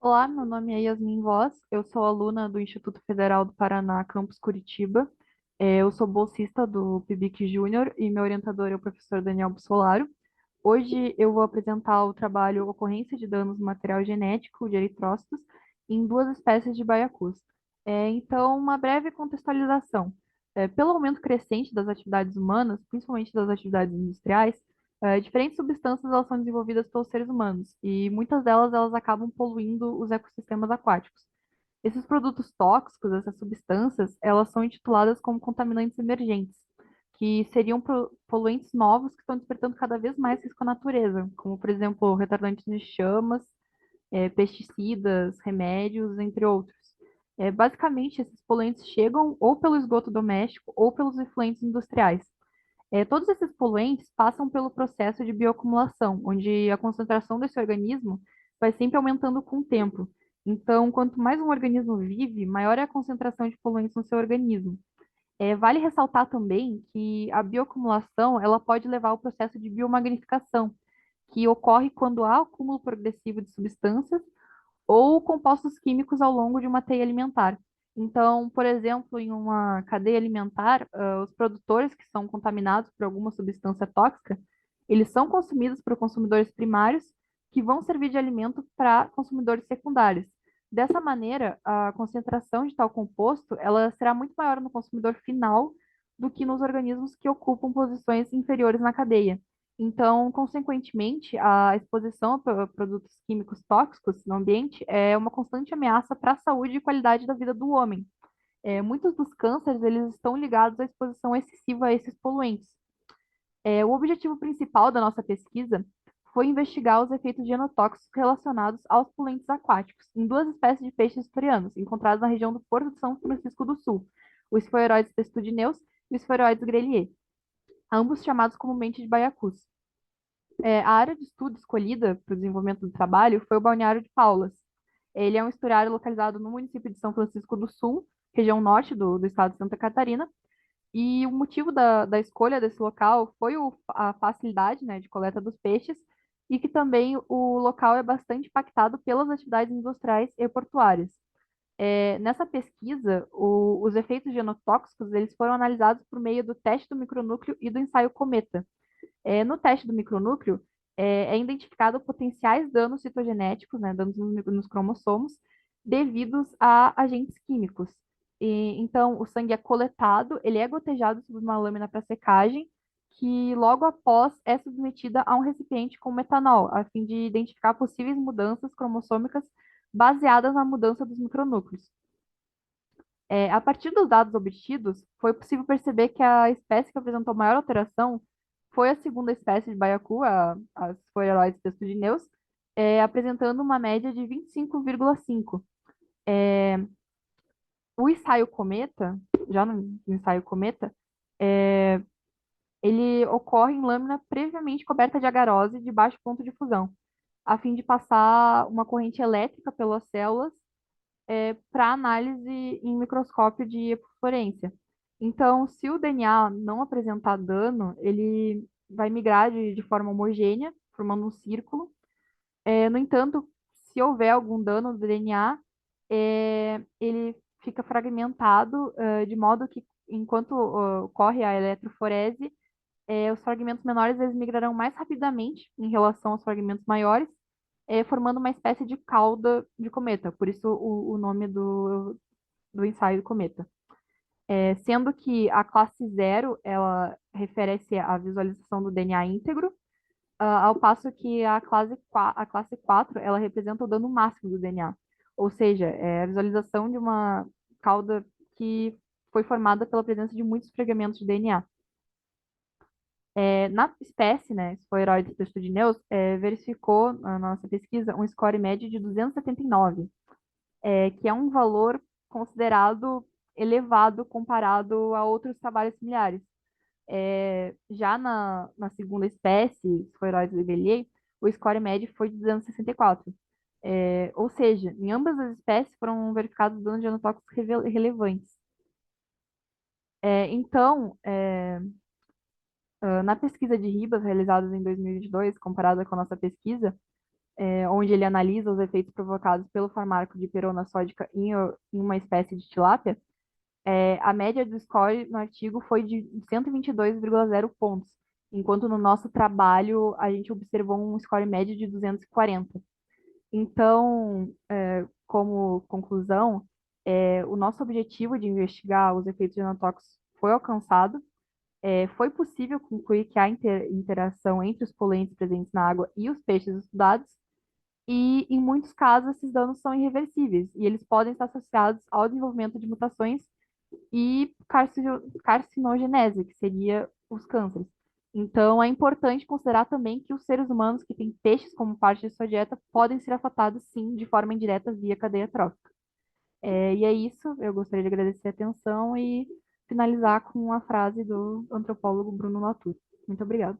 Olá, meu nome é Yasmin Voz, eu sou aluna do Instituto Federal do Paraná, campus Curitiba. Eu sou bolsista do PIBIC Júnior e meu orientador é o professor Daniel Bussolaro. Hoje eu vou apresentar o trabalho Ocorrência de danos no material genético de eritrócitos em duas espécies de baiacus. Então, uma breve contextualização. Pelo aumento crescente das atividades humanas, principalmente das atividades industriais, diferentes substâncias elas são desenvolvidas pelos seres humanos e muitas delas elas acabam poluindo os ecossistemas aquáticos. Esses produtos tóxicos, essas substâncias, elas são intituladas como contaminantes emergentes, que seriam poluentes novos que estão despertando cada vez mais risco à natureza, como, por exemplo, retardantes de chamas, pesticidas, remédios, entre outros. Basicamente, esses poluentes chegam ou pelo esgoto doméstico ou pelos efluentes industriais. Todos esses poluentes passam pelo processo de bioacumulação, onde a concentração desse organismo vai sempre aumentando com o tempo. Então, quanto mais um organismo vive, maior é a concentração de poluentes no seu organismo. Vale ressaltar também que a bioacumulação ela pode levar ao processo de biomagnificação, que ocorre quando há acúmulo progressivo de substâncias ou compostos químicos ao longo de uma teia alimentar. Então, por exemplo, em uma cadeia alimentar, os produtores que são contaminados por alguma substância tóxica, eles são consumidos por consumidores primários, que vão servir de alimento para consumidores secundários. Dessa maneira, a concentração de tal composto, ela será muito maior no consumidor final do que nos organismos que ocupam posições inferiores na cadeia. Então, consequentemente, a exposição a produtos químicos tóxicos no ambiente é uma constante ameaça para a saúde e qualidade da vida do homem. Muitos dos cânceres eles estão ligados à exposição excessiva a esses poluentes. O objetivo principal da nossa pesquisa foi investigar os efeitos genotóxicos relacionados aos poluentes aquáticos em duas espécies de peixes historianos, encontrados na região do Porto de São Francisco do Sul, o Sphaeroides testudineus e o Sphaeroides grelier, ambos chamados comumente de baiacus. A área de estudo escolhida para o desenvolvimento do trabalho foi o Balneário de Paulas. Ele é um estuário localizado no município de São Francisco do Sul, região norte do estado de Santa Catarina, e o motivo da escolha desse local foi a facilidade, né, de coleta dos peixes e que também o local é bastante impactado pelas atividades industriais e portuárias. Nessa pesquisa, os efeitos genotóxicos eles foram analisados por meio do teste do micronúcleo e do ensaio Cometa. No teste do micronúcleo, é identificado potenciais danos citogenéticos, né, danos nos cromossomos, devidos a agentes químicos. Então, o sangue é coletado, ele é gotejado sobre uma lâmina para secagem, que logo após é submetida a um recipiente com metanol, a fim de identificar possíveis mudanças cromossômicas baseadas na mudança dos micronúcleos. A partir dos dados obtidos, foi possível perceber que a espécie que apresentou maior alteração foi a segunda espécie de baiacu, as Phoeroides testudineus, apresentando uma média de 25,5. É, o ensaio cometa, já no ensaio cometa, é, ele ocorre em lâmina previamente coberta de agarose de baixo ponto de fusão, a fim de passar uma corrente elétrica pelas células para análise em microscópio de fluorescência. Então, se o DNA não apresentar dano, ele vai migrar de forma homogênea, formando um círculo. No entanto, se houver algum dano do DNA, ele fica fragmentado, de modo que, enquanto ocorre a eletroforese, os fragmentos menores eles migrarão mais rapidamente em relação aos fragmentos maiores, formando uma espécie de cauda de cometa, por isso o nome do ensaio do cometa. Sendo que a classe 0 ela refere-se à visualização do DNA íntegro, ao passo que a classe 4 ela representa o dano máximo do DNA, ou seja, é a visualização de uma cauda que foi formada pela presença de muitos fragmentos de DNA. Na espécie, né, Sphaeroides testudineus, verificou na nossa pesquisa um score médio de 279, que é um valor considerado elevado comparado a outros trabalhos similares. Já na segunda espécie, Sphaeroides legaliae, o score médio foi de 264. Ou seja, em ambas as espécies foram verificados danos genotóxicos relevantes. Então, na pesquisa de Ribas, realizada em 2022, comparada com a nossa pesquisa, onde ele analisa os efeitos provocados pelo farmaco de perona sódica em uma espécie de tilápia, a média do score no artigo foi de 122,0 pontos, enquanto no nosso trabalho a gente observou um score médio de 240. Então, como conclusão, o nosso objetivo de investigar os efeitos genotóxicos foi alcançado. Foi possível concluir que há interação entre os poluentes presentes na água e os peixes estudados, e em muitos casos esses danos são irreversíveis, e eles podem estar associados ao desenvolvimento de mutações e carcinogenese, que seria os cânceres. Então, é importante considerar também que os seres humanos que têm peixes como parte de sua dieta podem ser afetados, sim, de forma indireta via cadeia trófica. E é isso, eu gostaria de agradecer a atenção e finalizar com a frase do antropólogo Bruno Latour. Muito obrigada.